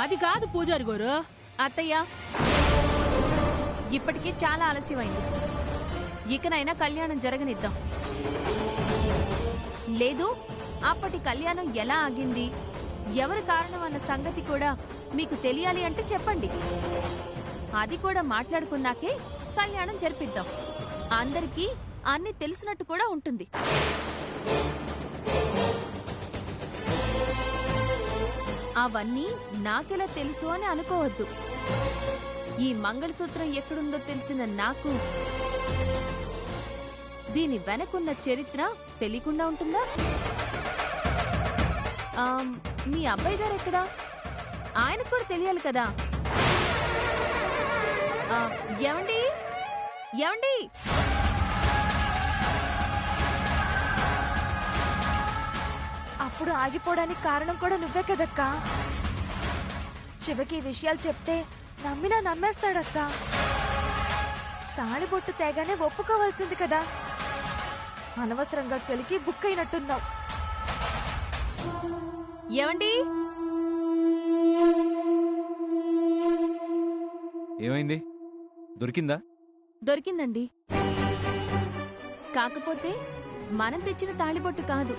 అది కాదు పూజారి గారు. అత్తయ్య, ఇప్పటికే చాలా ఆలస్యమైంది. ఇకనైనా కళ్యాణం జరగనిద్దాం. లేదు, అప్పటి కళ్యాణం ఎలా ఆగింది, ఎవరు కారణం అన్న సంగతి కూడా మీకు తెలియాలి అంటే చెప్పండి. అది కూడా మాట్లాడుకున్నాకే కళ్యాణం జరిపిద్దాం. అందరికీ అన్ని తెలిసినట్టు కూడా ఉంటుంది. అవన్నీ నాకెలా తెలుసు అని అనుకోవద్దు. ఈ మంగళసూత్రం ఎక్కడుందో తెలిసిన నాకు దీని వెనకున్న చరిత్ర తెలియకుండా ఉంటుందా? మీ అబ్బాయి గారు ఎక్కడా? ఆయనకు కూడా తెలియాలి కదా. ఏమండి ఏమండి అప్పుడు ఆగిపోవడానికి కారణం కూడా నువ్వే కదక్కా. శివకి ఈ విషయాలు చెప్తే నమ్మినా నమ్మేస్తాడక్కా. తాళిబొట్టు తేగానే ఒప్పుకోవాల్సింది కదా. అనవసరంగా కలికి బుక్ అయినట్టున్నావు. ఏమండి? ఏమైంది? దొరికిందా? దొరికిందండి. కాకపోతే మనం తెచ్చిన తాళిబొట్టు కాదు.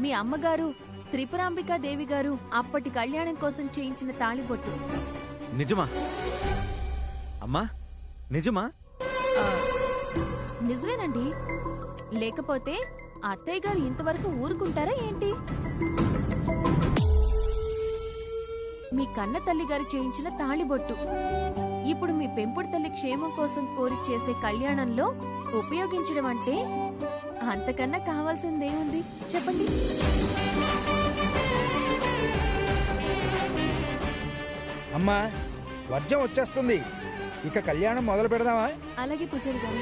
మీ అమ్మగారు త్రిపురాంబికా దేవి గారు అప్పటి కళ్యాణం కోసం చేయించిన తాళిబొట్టు. నిజమా అమ్మా? నిజమా? నిజమేనండి. లేకపోతే అత్తయ్య గారు ఇంతవరకు ఊరుకుంటారా ఏంటి? మీ కన్న తల్లి గారు చేయించిన తాళిబొట్టు ఇప్పుడు మీ పెంపుడు తల్లి క్షేమం కోసం కోరి చేసే కళ్యాణంలో ఉపయోగించడం అంటే అంతకన్నా కావాల్సిందేముంది చెప్పండి? అమ్మా, వర్జం వచ్చేస్తుంది. ఇక కళ్యాణం మొదలు పెడదామా? అలాగే పూజారి గారు.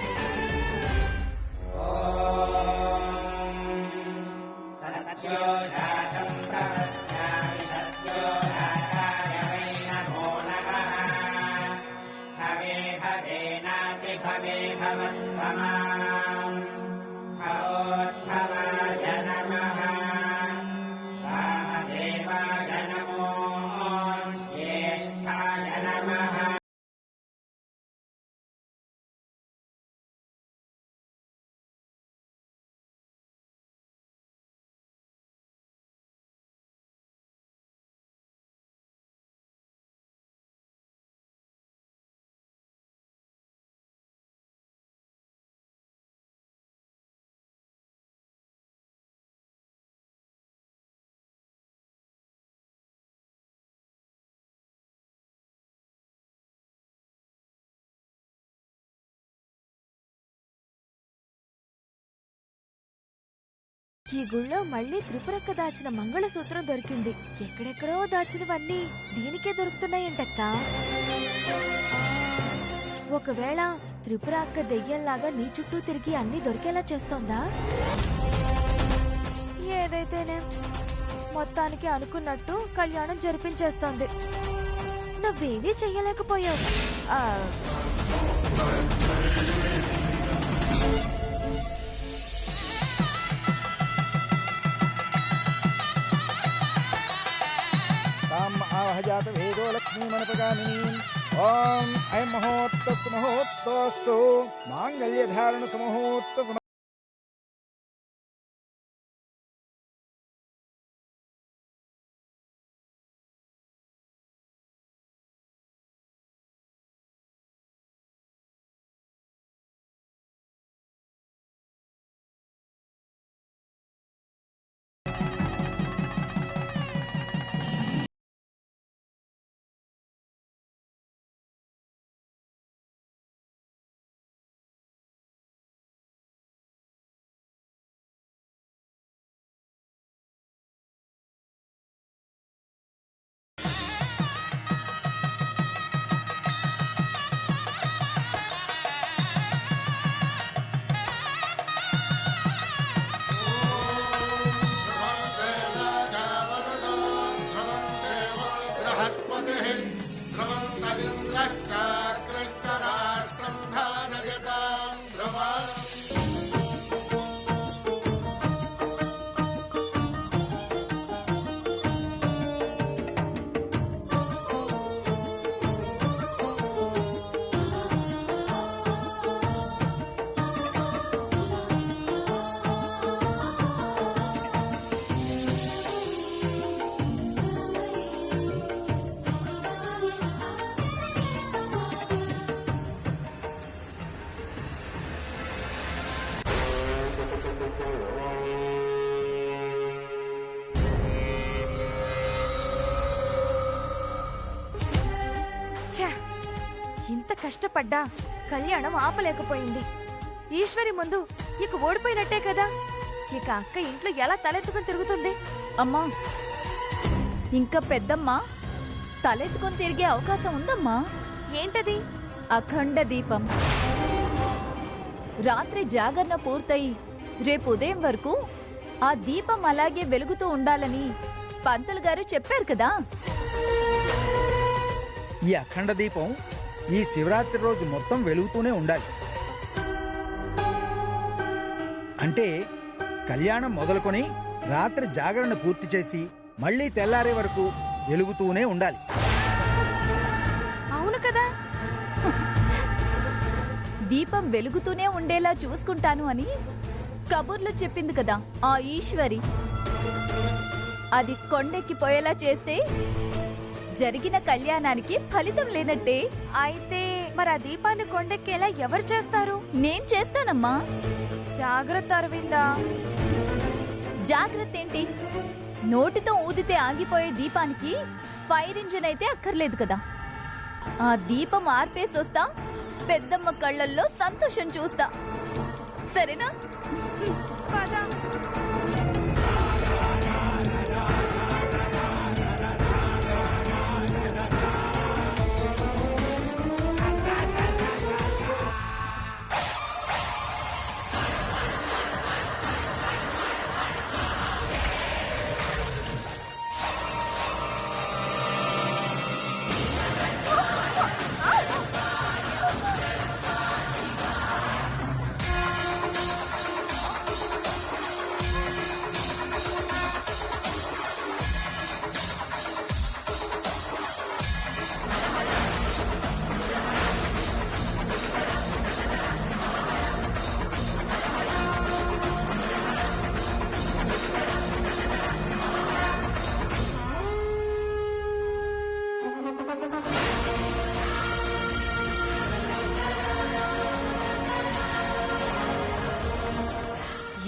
ఈ గుళ్ళో మళ్ళీ త్రిపురక్క దాచిన మంగళసూత్రం దొరికింది. ఎక్కడెక్కడో దాచినవన్నీ దీనికే దొరుకుతున్నాయంటక్కా. ఒకవేళ త్రిపుర అక్క దెయ్యంలాగా నీ చుట్టూ తిరిగి అన్ని దొరికేలా చేస్తోందా? ఏదైతేనే మొత్తానికి అనుకున్నట్టు కళ్యాణం జరిపించేస్తోంది. నువ్వేమీ చెయ్యలేకపోయావు. ఆహజాత వేదో లక్ష్మీమనపగామిని. ఓం అయం మహోత్తస్సు మహోత్తోస్తు మాంగళ్యధారణ సమహోత్త కష్టపడ్డా కళ్యాణం ఆపలేకపోయింది. ఈశ్వరి ముందు ఇక ఓడిపోయినట్టే కదా. ఇక అక్క ఇంట్లో ఎలా తలెత్తుకుని తిరుగుతుంది? అమ్మా, ఇంకా పెద్దమ్మ తలెత్తుకొని తిరిగే అవకాశం ఉందమ్మా. ఏంటది? అఖండ దీపం. రాత్రి జాగరణ పూర్తయి రేపు ఉదయం వరకు ఆ దీపం అలాగే వెలుగుతూ ఉండాలని పంతులు గారు చెప్పారు కదా. ఈ అఖండ దీపం ఈ శివరాత్రి రోజు మొత్తం వెలుగుతూనే ఉండాలి. అంటే కళ్యాణం మొదలుకొని రాత్రి జాగరణ పూర్తి చేసి మళ్ళీ తెల్లారే వరకు వెలుగుతూనే ఉండాలి. అవును కదా. దీపం వెలుగుతూనే ఉండేలా చూసుకుంటాను అని కబుర్లు చెప్పింది కదా ఆ ఈశ్వరి. అది కొండెక్కిపోయేలా చేస్తే జరిగిన కళ్యాణానికి ఫలితం లేనట్టే. అయితే మరి ఆ దీపాన్ని కొండెక్కేలా ఎవరు చేస్తారు? నేను చేస్తానమ్మా. జాగ్రత్త అరవిందా. జాగ్రత్త ఏంటి? నోటితో ఊదితే ఆగిపోయే దీపానికి ఫైర్ ఇంజిన్ అయితే అక్కర్లేదు కదా. ఆ దీపం ఆర్పేసొస్తా, పెద్దమ్మ కళ్ళల్లో సంతోషం చూస్తా. సరేనా? పద.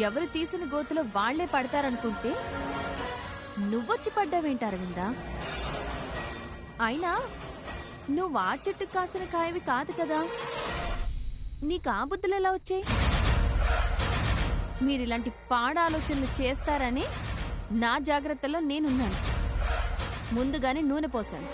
ఎవరు తీసిన గోతులో వాళ్లే పడతారనుకుంటే నువ్వొచ్చి పడ్డావేంటి అరవిందా? అయినా నువ్వు ఆ చెట్టు కాసిన కాయవి కాదు కదా, నీకు ఆ బుద్ధులు ఎలా వచ్చాయి? మీరిలాంటి పాడ ఆలోచనలు చేస్తారని నా జాగ్రత్తలో నేనున్నాను. ముందుగానే నూనె పోసాను.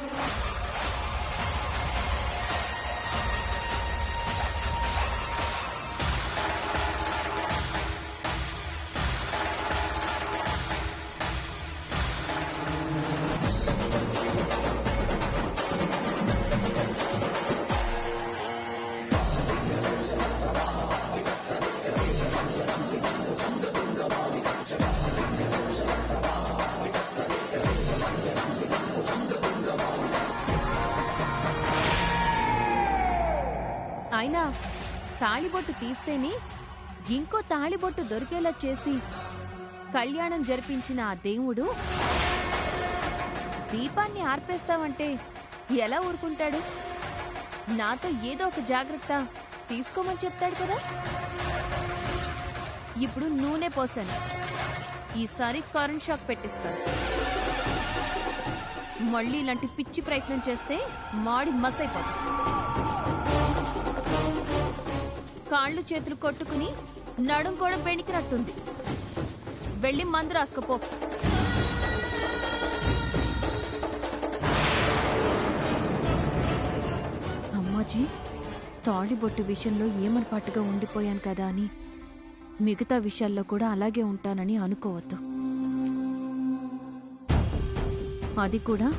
అయినా తాళిబొట్టు తీస్తేనే ఇంకో తాళిబొట్టు దొరికేలా చేసి కళ్యాణం జరిపించిన ఆ దేవుడు దీపాన్ని ఆర్పేస్తావంటే ఎలా ఊరుకుంటాడు? నాతో ఏదో ఒక జాగ్రత్త తీసుకోమని చెప్తాడు కదా. ఇప్పుడు నూనె పోసాను. ఈసారి కరెంట్ షాక్ పెట్టిస్తాను. మళ్ళీ ఇలాంటి పిచ్చి ప్రయత్నం చేస్తే మాడి మసైపోతుంది. కాళ్ళు చేతులు కొట్టుకుని నడుం కూడా బెణికినట్టుంది. వెళ్ళి మందు రాసుకపో. అమ్మాజీ, తాళిబొట్టు విషయంలో ఏమరపాటుగా ఉండిపోయాను కదా అని మిగతా విషయాల్లో కూడా అలాగే ఉంటానని అనుకోవద్దు. అది కూడా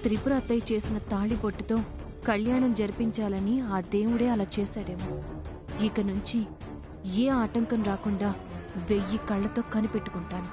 త్రిపుర అత్తయ్య చేసిన తాళిబొట్టుతో కళ్యాణం జరిపించాలని ఆ దేవుడే అలా చేశాడేమో. ఇక నుంచి ఏ ఆటంకం రాకుండా 1000 కళ్ళతో కనిపెట్టుకుంటాను.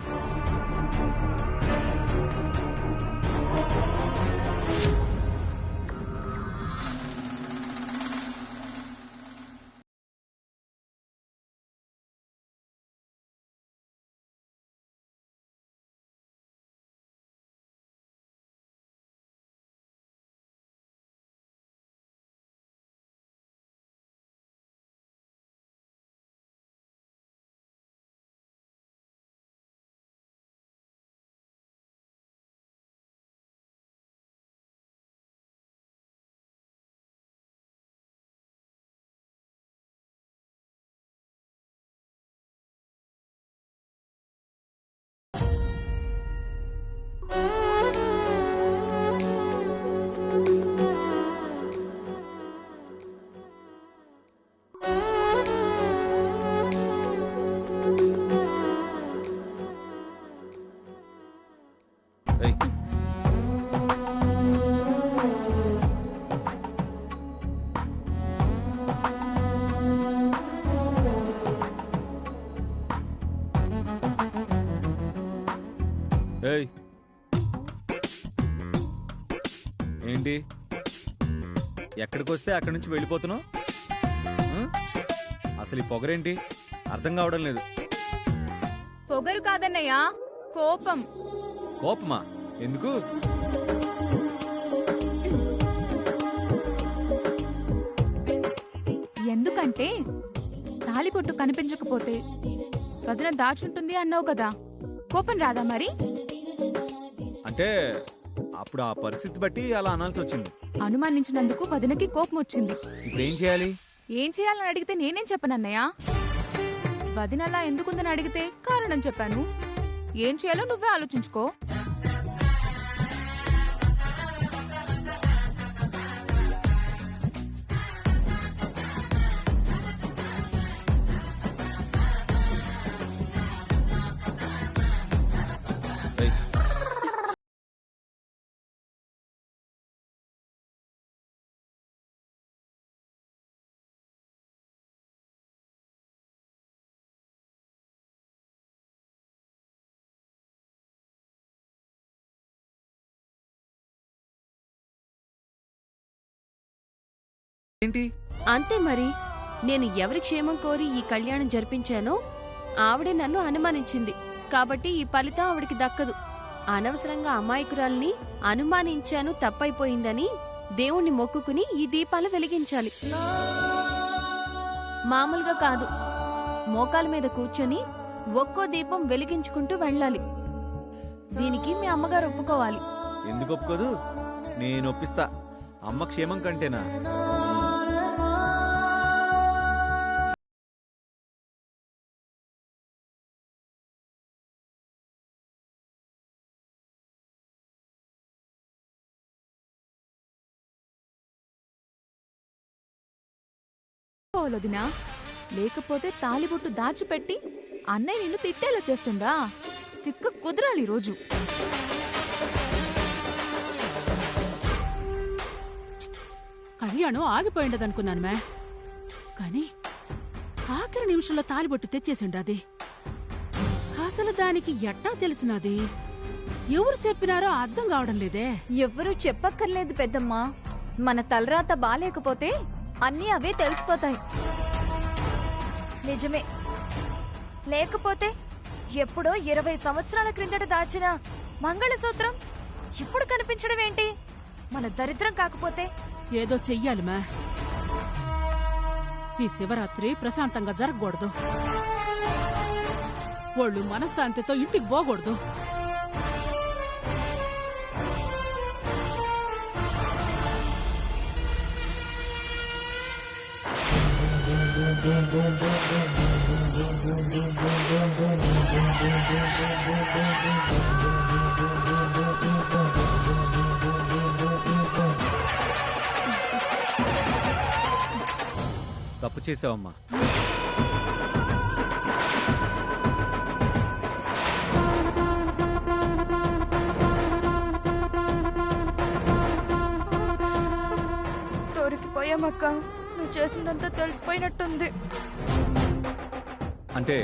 ఏంటి ఎక్కడికి వస్తే అక్కడి నుంచి వెళ్ళిపోతున్నావు? అసలు ఈ పొగరేంటి అర్థం కావడం లేదు. పొగరు కాదన్నయ్యా, కోపం. కోపమా? ఎందుకు? ఎందుకంటే తాళిబొట్టు కనిపించకపోతే వదిన దాచుంటుంది అన్నావు కదా, కోపం రాదా మరి? అంటే అప్పుడు ఆ పరిస్థితి బట్టి అలా అనాల్సి వచ్చింది. అనుమానించినందుకు వదినకి కోపం వచ్చింది. ఇప్పుడు ఏం చేయాలి? ఏం చేయాలని అడిగితే నేనేం చెప్పనన్నయ్య. వదినలా ఎందుకుందని అడిగితే కారణం చెప్పాను. ఏం చేయాలో నువ్వే ఆలోచించుకో. ఏయ్, ఏంటి? అంతే మరి. నేను ఎవరి క్షేమం కోరి ఈ కళ్యాణం జరిపించానో ఆవిడే నన్ను అనుమానించింది కాబట్టి ఈ ఫలితం ఆవిడికి దక్కదు. అనవసరంగా అమాయకురాల్ని అనుమానించాను, తప్పైపోయిందని దేవుణ్ణి మొక్కుకుని ఈ దీపాలు వెలిగించాలి. మామూలుగా కాదు, మోకాల మీద కూర్చొని ఒక్కో దీపం వెలిగించుకుంటూ వెళ్ళాలి. దీనికి మీ అమ్మగారు ఒప్పుకోవాలి. ఎందుకు ఒప్పుకోదు? నేను ఒప్పిస్తా. అమ్మ క్షేమం కంటేనా? వదినా, లేకపోతే తాలిబొట్టు దాచిపెట్టి అన్నయ్య నిన్ను తిట్టేలా చేస్తుందా? తిక్క కుదరాలి రోజు. కళ్యాణం ఆగిపోయిండదనుకున్నాను మే, కానీ ఆఖరి నిమిషంలో తాలిబొట్టు తెచ్చేసిండది. అసలు దానికి ఎట్టా తెలిసినది? ఎవరు చెప్పినారో అర్థం కావడం లేదే. ఎవ్వరూ చెప్పక్కర్లేదు పెద్దమ్మా. మన తలరాత బాలేకపోతే అన్నీ అవే తెలిసిపోతాయి. నిజమే. లేకపోతే ఎప్పుడో 20 సంవత్సరాల క్రిందట దాచిన మంగళసూత్రం ఇప్పుడు కనిపించడం ఏంటి? మన దరిద్రం కాకపోతే ఏదో చెయ్యాలి మా. ఈ శివరాత్రి ప్రశాంతంగా జరగకూడదు. వాళ్ళు మనశ్శాంతితో ఇంటికి పోకూడదు. తప్పు చేసావమ్మా. దొరికిపోయామక్క. నువ్వు చేసిందంతా తెలిసిపోయినట్టుంది. అంటే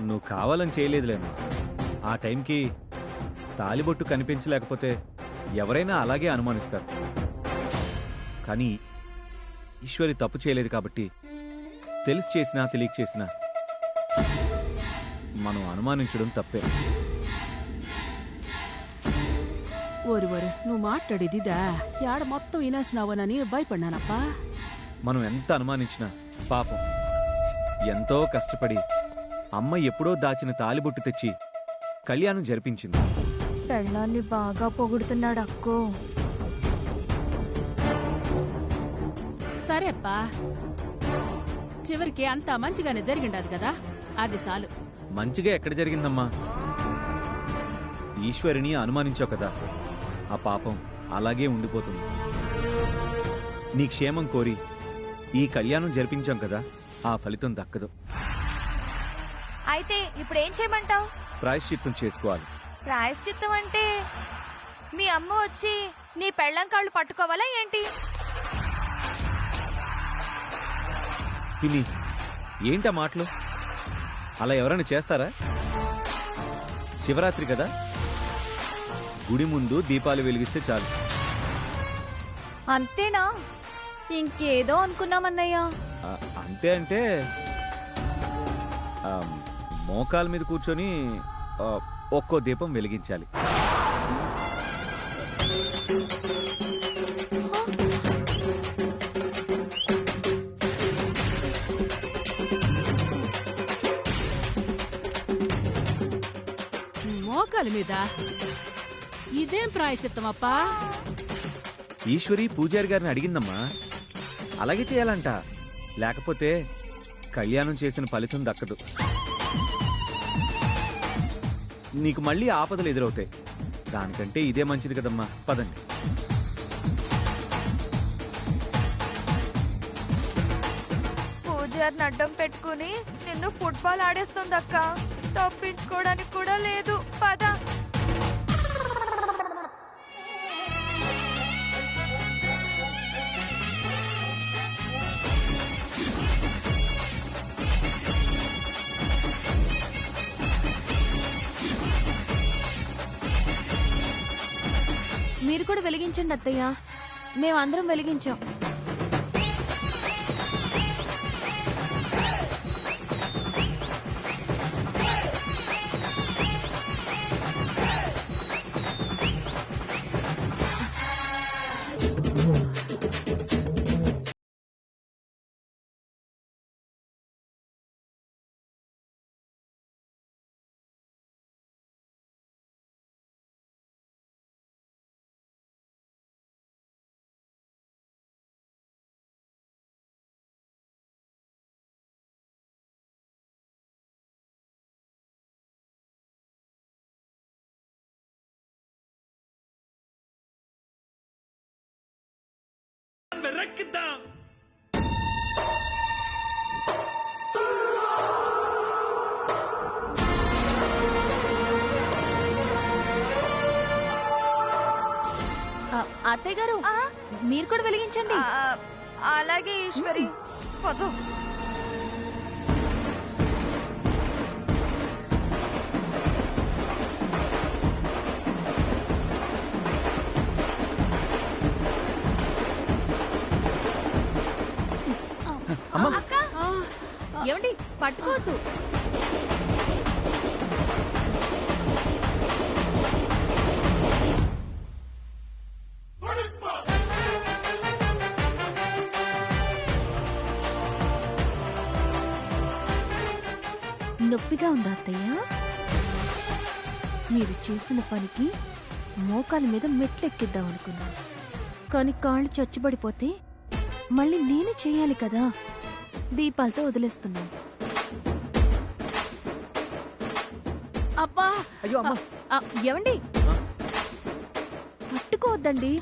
నువ్వు కావాలని చేయలేదులేమ్మా. ఆ టైంకి తాలిబొట్టు కనిపించలేకపోతే ఎవరైనా అలాగే అనుమానిస్తారు. కానీ ఈశ్వరి తప్పు చేయలేదు కాబట్టి తెలిసి చేసినా తెలియక చేసినా మనం అనుమానించడం తప్పే. ఓరి నువ్వు మాట్లాడేదిదా? యాడ మొత్తం వినేసినావనని భయపడ్డానప్పా. మనం ఎంత అనుమానించినా పాపం ఎంతో కష్టపడి అమ్మ ఎప్పుడో దాచిన తాలిబొట్టు తెచ్చి కళ్యాణం జరిపించింది. పెళ్ళాన్ని బాగా పొగుడుతున్నాడు అక్కో. సరే అప్పా, చివరికి అంతా మంచిగానే జరిగిండదు కదా, అది చాలు. మంచిగా ఎక్కడ జరిగిందమ్మా? ఈశ్వరిని అనుమానించావు కదా, ఆ పాపం అలాగే ఉండిపోతుంది. నీ క్షేమం కోరి ఈ కళ్యాణం జరిపించాం కదా, ఆ ఫలితం దక్కదు. అయితే ఇప్పుడు ఏం చేయమంటావు? ప్రాయశ్చిత్తం చేసుకోవాలి. ప్రాయశ్చిత్తం అంటే మీ అమ్మ వచ్చి నీ పెళ్ళం కాళ్ళు పట్టుకోవాలా ఏంటి? పిన్ని, ఏంటా మాటలు? అలా ఎవరైనా చేస్తారా? శివరాత్రి కదా, గుడి ముందు దీపాలు వెలిగిస్తే చాలు, అంతేనా? ఇంకేదో అనుకున్నామన్నయ్య. అంతే అంటే ఆ, మోకాల మీద కూర్చొని ఒక్కో దీపం వెలిగించాలి. మోకాలి మీద ఇదేం ప్రాయచిత్తమప్పా? ఈశ్వరి పూజారి గారిని అడిగిందమ్మా, అలాగే చేయాలంట. లేకపోతే కళ్యాణం చేసిన ఫలితం దక్కదు. నీకు మళ్ళీ ఆపదలు ఎదురవుతాయి. దానికంటే ఇదే మంచిది కదమ్మా, పదండి. పూజారిని అడ్డం పెట్టుకుని నిన్ను ఫుట్బాల్ ఆడేస్తుందక్క. తప్పించుకోవడానికి కూడా లేదు. పద. మీరు కూడా వెలిగించండి అత్తయ్య. మేమందరం వెలిగించాం. అత్తయ్య గారు, మీరు కూడా వెలిగించండి. అలాగే ఈశ్వరి. పద. ఏమండి, పట్టుకోవద్దు. నొప్పిగా ఉందా అత్తయ్య? మీరు చేసిన పనికి మోకాల మీద మెట్లెక్కిద్దాం అనుకున్నాను. కానీ కాళ్ళు చచ్చుబడిపోతే మళ్ళీ నేనే చేయాలి కదా. దీపాలతో వదిలేస్తున్నాను. అబ్బా! అయ్యో అమ్మా, ఏమండి, పట్టుకోవద్దండి.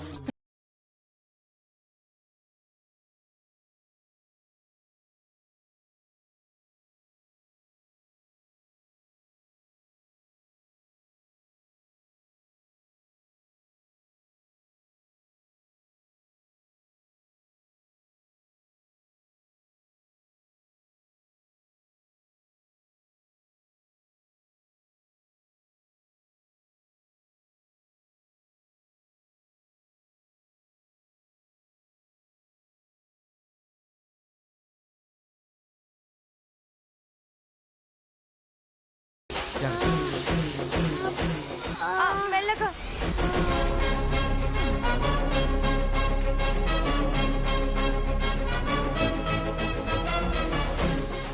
మెల్లగా.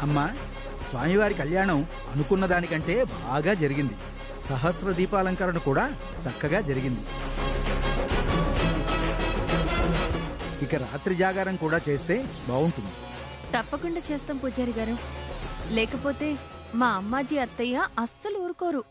అమ్మా, స్వామివారి కళ్యాణం అనుకున్న దానికంటే బాగా జరిగింది. సహస్ర దీపాలంకరణ కూడా చక్కగా జరిగింది. ఇక రాత్రి జాగారం కూడా చేస్తే బాగుంటుంది. తప్పకుండా చేస్తాం పూజారి గారు. లేకపోతే మా అమ్మాజీ అత్తయ్య అస్సలు ఊరుకోరు.